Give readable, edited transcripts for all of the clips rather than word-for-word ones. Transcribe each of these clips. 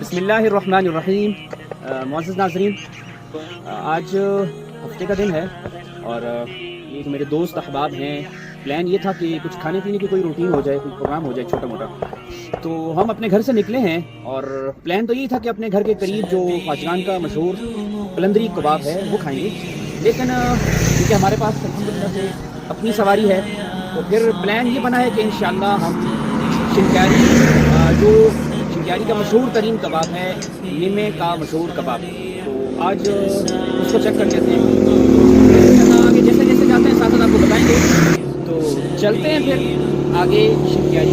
بسم اللہ الرحمن الرحیم۔ معزز ناظرین، آج ہفتے کا دن ہے اور یہ میرے دوست احباب ہیں۔ پلان یہ تھا کہ کچھ کھانے پینے کی کوئی روٹین ہو جائے، کوئی پروگرام ہو جائے چھوٹا موٹا، تو ہم اپنے گھر سے نکلے ہیں اور پلان تو یہی تھا کہ اپنے گھر کے قریب جو خواجگان کا مشہور قلندری کباب ہے وہ کھائیں گے، لیکن کیونکہ ہمارے پاس الحمدللہ سے اپنی سواری ہے تو پھر پلان یہ بنا ہے کہ انشاءاللہ ہم شنکیاری کا مشہور ترین کباب ہے، نیمے کا مشہور کباب، تو آج اس کو چیک کر لیتے ہیں۔ آگے جیسے جیسے جاتے ہیں ساتھ آپ کو بتائیں گے، تو چلتے ہیں پھر آگے شنکیاری۔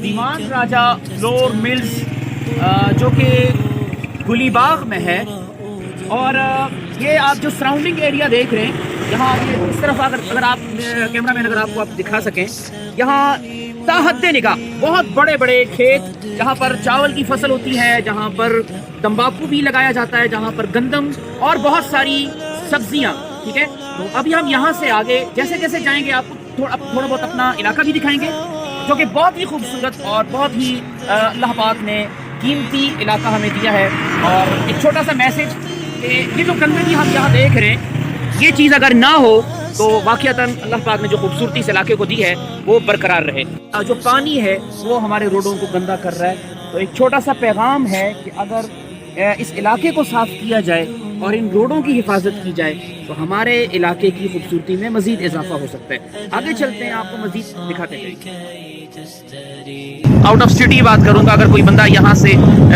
دیوان راجہ فلور ملز جو کہ گلی باغ میں ہے، اور یہ آپ جو سراؤنڈنگ ایریا دیکھ رہے ہیں، یہاں یہ اس طرف اگر آپ کیمرہ مین اگر آپ کو دکھا سکیں، یہاں تاحد نگاہ بہت بڑے بڑے کھیت، جہاں پر چاول کی فصل ہوتی ہے، جہاں پر تمباکو بھی لگایا جاتا ہے، جہاں پر گندم اور بہت ساری سبزیاں، ٹھیک ہے۔ تو ابھی ہم یہاں سے آگے جیسے جیسے جائیں گے آپ کو تھوڑا بہت اپنا علاقہ بھی دکھائیں گے، جو کہ بہت ہی خوبصورت اور بہت ہی اللہ پاک نے قیمتی علاقہ ہمیں دیا ہے۔ اور ایک چھوٹا سا میسج کہ یہ جو گندگی ہم یہاں دیکھ رہے ہیں، یہ چیز اگر نہ ہو تو واقعتاً اللہ پاک نے جو خوبصورتی اس علاقے کو دی ہے وہ برقرار رہے۔ جو پانی ہے وہ ہمارے روڈوں کو گندا کر رہا ہے، تو ایک چھوٹا سا پیغام ہے کہ اگر اس علاقے کو صاف کیا جائے اور ان روڈوں کی حفاظت کی جائے تو ہمارے علاقے کی خوبصورتی میں مزید اضافہ ہو سکتا ہے۔ آگے چلتے ہیں، آپ کو مزید دکھاتے ہیں۔ آؤٹ آف سٹی بات کروں گا، اگر کوئی بندہ یہاں سے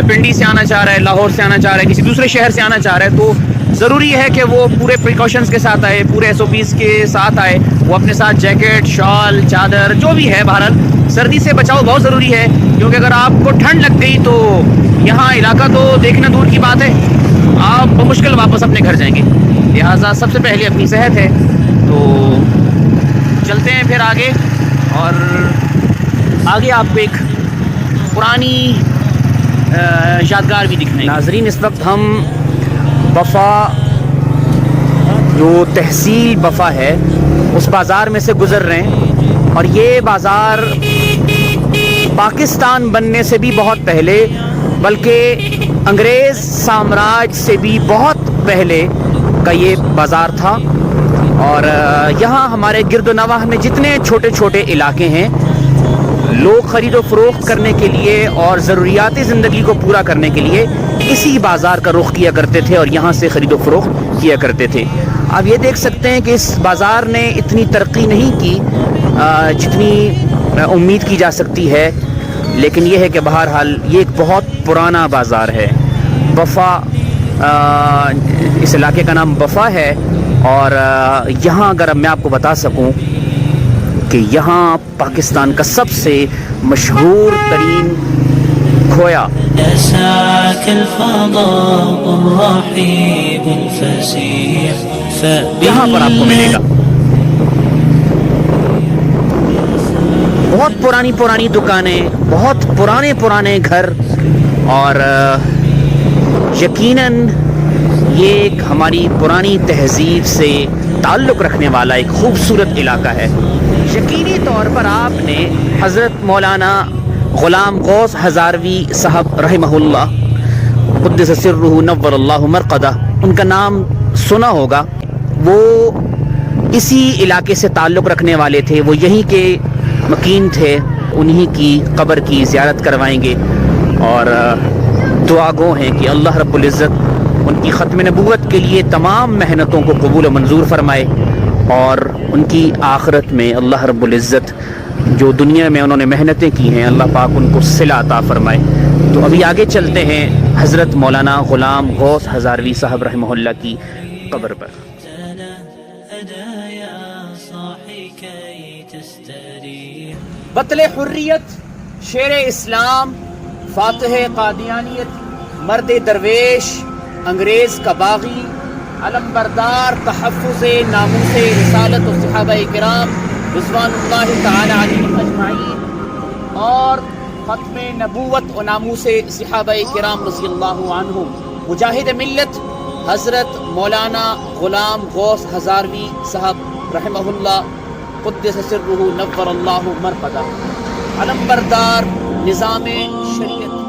پنڈی سے آنا چاہ رہا ہے، لاہور سے آنا چاہ رہا ہے، کسی دوسرے شہر سے آنا چاہ رہا ہے، تو ضروری ہے کہ وہ پورے پریکاشنز کے ساتھ آئے، پورے SOPs کے ساتھ آئے۔ وہ اپنے ساتھ جیکٹ، شال، چادر جو بھی ہے، بہرحال سردی سے بچاؤ بہت ضروری ہے، کیونکہ اگر آپ کو ٹھنڈ لگ گئی تو یہاں علاقہ تو دیکھنا دور کی بات ہے، آپ بمشکل واپس اپنے گھر جائیں گے۔ لہٰذا سب سے پہلے اپنی صحت ہے، تو چلتے ہیں پھر آگے، اور آگے آپ کو ایک پرانی یادگار بھی دکھائیں۔ ناظرین، اس وقت ہم بفا، جو تحصیل بفا ہے، اس بازار میں سے گزر رہے ہیں، اور یہ بازار پاکستان بننے سے بھی بہت پہلے، بلکہ انگریز سامراج سے بھی بہت پہلے کا یہ بازار تھا۔ اور یہاں ہمارے گرد و نواح میں جتنے چھوٹے چھوٹے علاقے ہیں، لوگ خرید و فروخت کرنے کے لیے اور ضروریات زندگی کو پورا کرنے کے لیے اسی بازار کا رخ کیا کرتے تھے اور یہاں سے خرید و فروخت کیا کرتے تھے۔ آپ یہ دیکھ سکتے ہیں کہ اس بازار نے اتنی ترقی نہیں کی جتنی امید کی جا سکتی ہے، لیکن یہ ہے کہ بہرحال یہ ایک بہت پرانا بازار ہے۔ بفا، اس علاقے کا نام بفا ہے، اور یہاں اگر میں آپ کو بتا سکوں کہ یہاں پاکستان کا سب سے مشہور ترین کھویا یہاں پر آپ کو ملے گا۔ بہت پرانی پرانی دکانیں، بہت پرانے گھر، اور یقیناً یہ ایک ہماری پرانی تہذیب سے تعلق رکھنے والا ایک خوبصورت علاقہ ہے۔ یقینی طور پر آپ نے حضرت مولانا غلام غوث ہزاروی صاحب رحمہ اللہ قدس سرہ نور اللہ مرقدہ، ان کا نام سنا ہوگا۔ وہ اسی علاقے سے تعلق رکھنے والے تھے، وہ یہیں کے مکین تھے، انہی کی قبر کی زیارت کروائیں گے، اور دعا گو ہیں کہ اللہ رب العزت ان کی ختم نبوت کے لیے تمام محنتوں کو قبول و منظور فرمائے، اور ان کی آخرت میں اللہ رب العزت جو دنیا میں انہوں نے محنتیں کی ہیں، اللہ پاک ان کو صلہ عطا فرمائے۔ تو ابھی آگے چلتے ہیں حضرت مولانا غلام غوث ہزاروی صاحب رحمہ اللہ کی قبر پر۔ بطل حریت، شیر اسلام، فاتح قادیانیت، مرد درویش، انگریز کا باغی، علم بردار، تحفظ ناموس رسالت و صحابہ کرام، رضوان اللہ تعالی علیہم اجمعین اور ختم نبوت و ناموس صحابہ کرام رضی اللہ عنہم مجاہد ملت حضرت مولانا غلام غوث ہزاروی صاحب رحمہ اللہ قدس سرہ نور اللہ مرقدہ علمبردار نظام شریعت.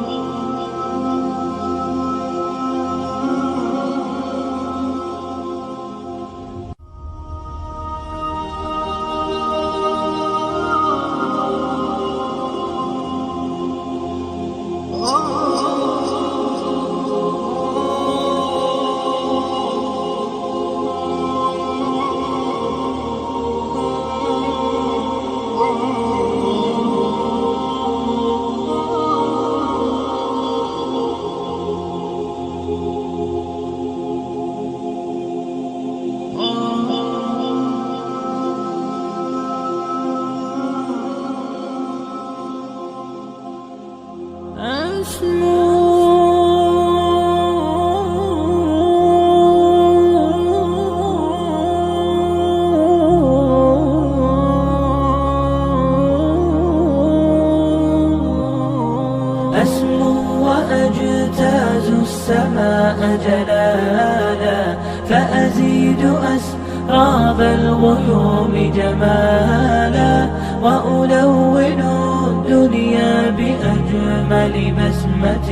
وأجتاز السماء جلالا فأزيد أسراب الغيوم جمالا وألون الدنيا بأجمل بسمة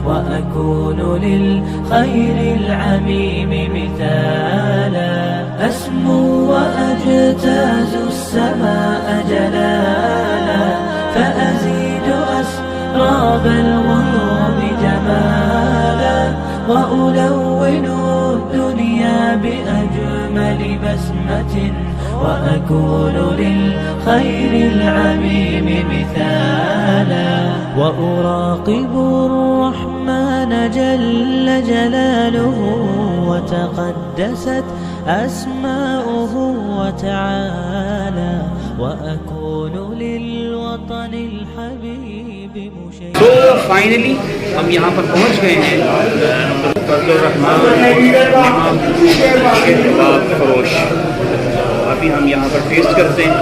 وأكون للخير العميم مثالا أسمو وأجتاز السماء جلالا فأزيد أسراب الغيوم جمالا وألون الدنيا بأجمل بسمة وأكون للخير العميم مثالا وأراقب الرحمن جل جلاله وتقدست أسماؤه وتعالى وأكون للوطن الحبيب مشيدا. تو فائنلی ہم یہاں پر پہنچ گئے ہیں فضل الرحمان کباب فروش. ابھی ہم یہاں پر ٹیسٹ کرتے ہیں,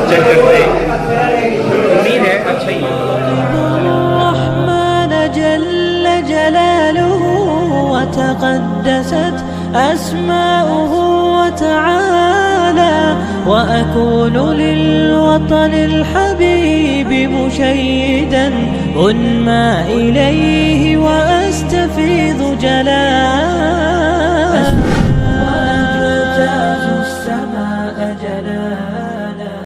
چیک کرتے ہیں, امید ہے اچھا ہی الرحمن جل جلاله وتقدست أسماؤه وتعالى وأكون للوطن الحبيب مشيدا أنمى إليه وأستفيض جلالا.